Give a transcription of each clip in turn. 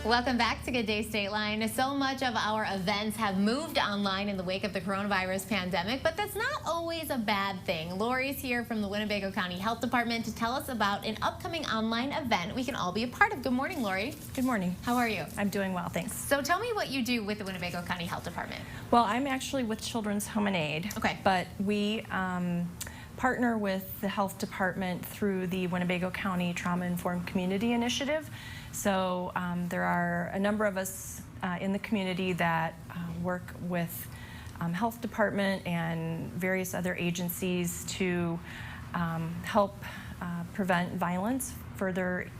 Welcome back to Good Day State Line. So much of our events have moved online in the wake of the coronavirus pandemic, but that's not always a bad thing. Lori's here from the Winnebago County Health Department to tell us about an upcoming online event we can all be a part of. Good morning, Lori. Good morning. How are you? I'm doing well, thanks. So tell me what you do with the Winnebago County Health Department. Well, I'm actually with Children's Home and Aid. Okay. But we partner with the health department through the Winnebago County Trauma Informed Community Initiative. So there are a number of us in the community that work with health department and various other agencies to help prevent violence, further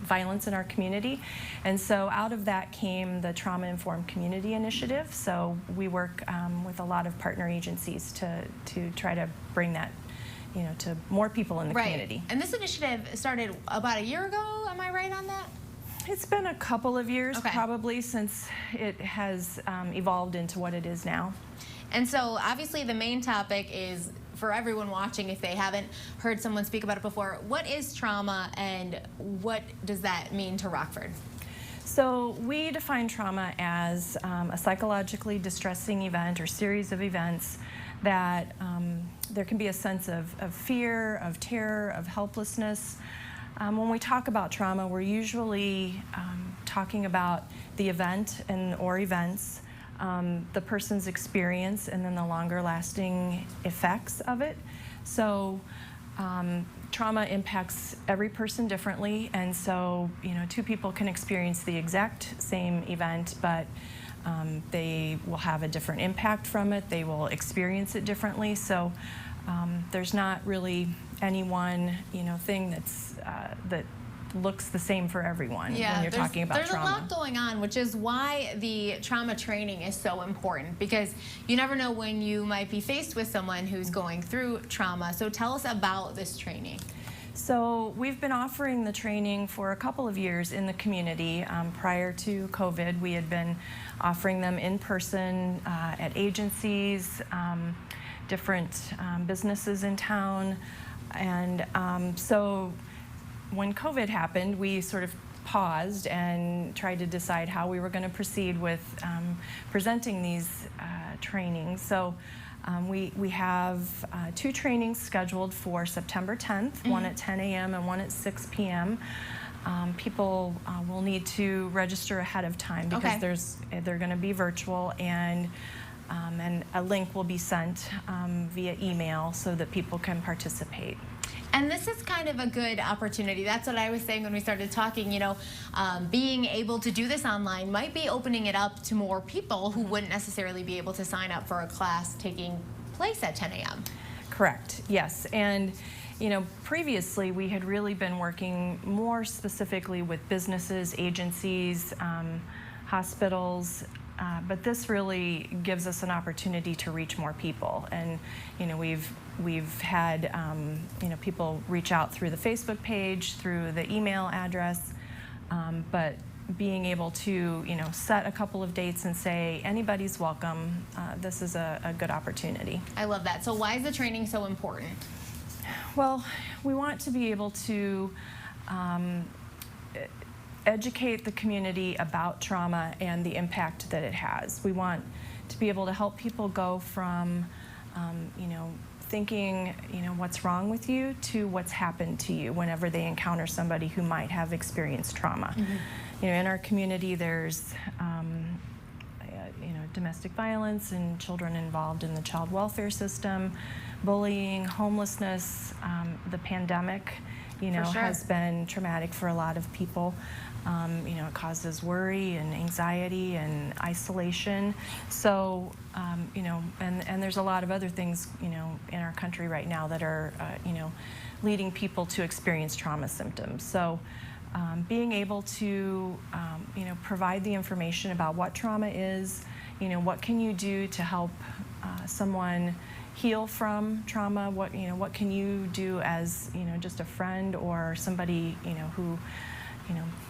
violence in our community. And so out of that came the Trauma Informed Community Initiative. So we work with a lot of partner agencies to try to bring that to more people in the community. And this initiative started about a year ago, am I right on that? It's been a couple of years probably since it has evolved into what it is now. And so obviously the main topic is, for everyone watching, if they haven't heard someone speak about it before, what is trauma and what does that mean to Rockford? So we define trauma as a psychologically distressing event or series of events that there can be a sense of fear, of terror, of helplessness. When we talk about trauma, we're usually talking about the event or events, the person's experience, and then the longer lasting effects of it. So trauma impacts every person differently, and so two people can experience the exact same event, but they will have a different impact from it. They will experience it differently. So there's not really any one thing that looks the same for everyone when you're talking about trauma. There's a lot going on, which is why the trauma training is so important, because you never know when you might be faced with someone who's going through trauma. So tell us about this training. So we've been offering the training for a couple of years in the community. Prior to COVID, we had been offering them in person at agencies, different businesses in town. And so when COVID happened, we sort of paused and tried to decide how we were going to proceed with presenting these trainings. So we have two trainings scheduled for September 10th, one at 10 a.m. and one at 6 p.m. People will need to register ahead of time because they're going to be virtual, and a link will be sent via email so that people can participate. And this is kind of a good opportunity. That's what I was saying when we started talking. Being able to do this online might be opening it up to more people who wouldn't necessarily be able to sign up for a class taking place at 10 a.m. Correct, yes. And previously we had really been working more specifically with businesses, agencies, hospitals, but this really gives us an opportunity to reach more people. And we've had people reach out through the Facebook page, through the email address, but being able to set a couple of dates and say anybody's welcome, this is a good opportunity. I love that. So why is the training so important? Well, we want to be able to educate the community about trauma and the impact that it has. We want to be able to help people go from thinking what's wrong with you to what's happened to you whenever they encounter somebody who might have experienced trauma. In our community there's domestic violence and children involved in the child welfare system, bullying, homelessness. The pandemic has been traumatic for a lot of people. It causes worry and anxiety and isolation. So, and there's a lot of other things, in our country right now that are, leading people to experience trauma symptoms. So, being able to, provide the information about what trauma is, what can you do to help someone heal from trauma, what can you do as, just a friend or somebody, who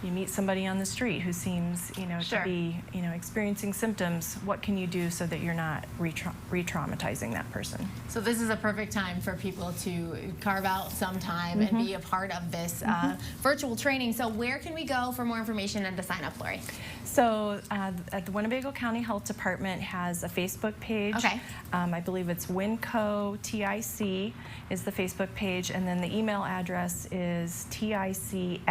you meet somebody on the street who seems, Sure. to be, experiencing symptoms. What can you do so that you're not re-traumatizing that person? So this is a perfect time for people to carve out some time and be a part of this virtual training. So where can we go for more information and to sign up, Lori? So at the Winnebago County Health Department has a Facebook page. Okay. I believe it's Winco TIC is the Facebook page, and then the email address is tic@wchd.org.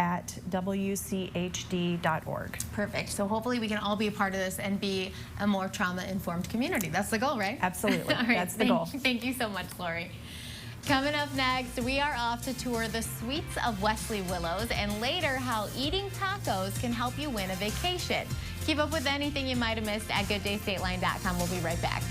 Perfect. So hopefully we can all be a part of this and be a more trauma-informed community. That's the goal, right? Absolutely. All right, That's the goal. Thank you so much, Lori. Coming up next, we are off to tour the Sweets of Wesley Willows, and later how eating tacos can help you win a vacation. Keep up with anything you might have missed at GoodDayStateline.com. We'll be right back.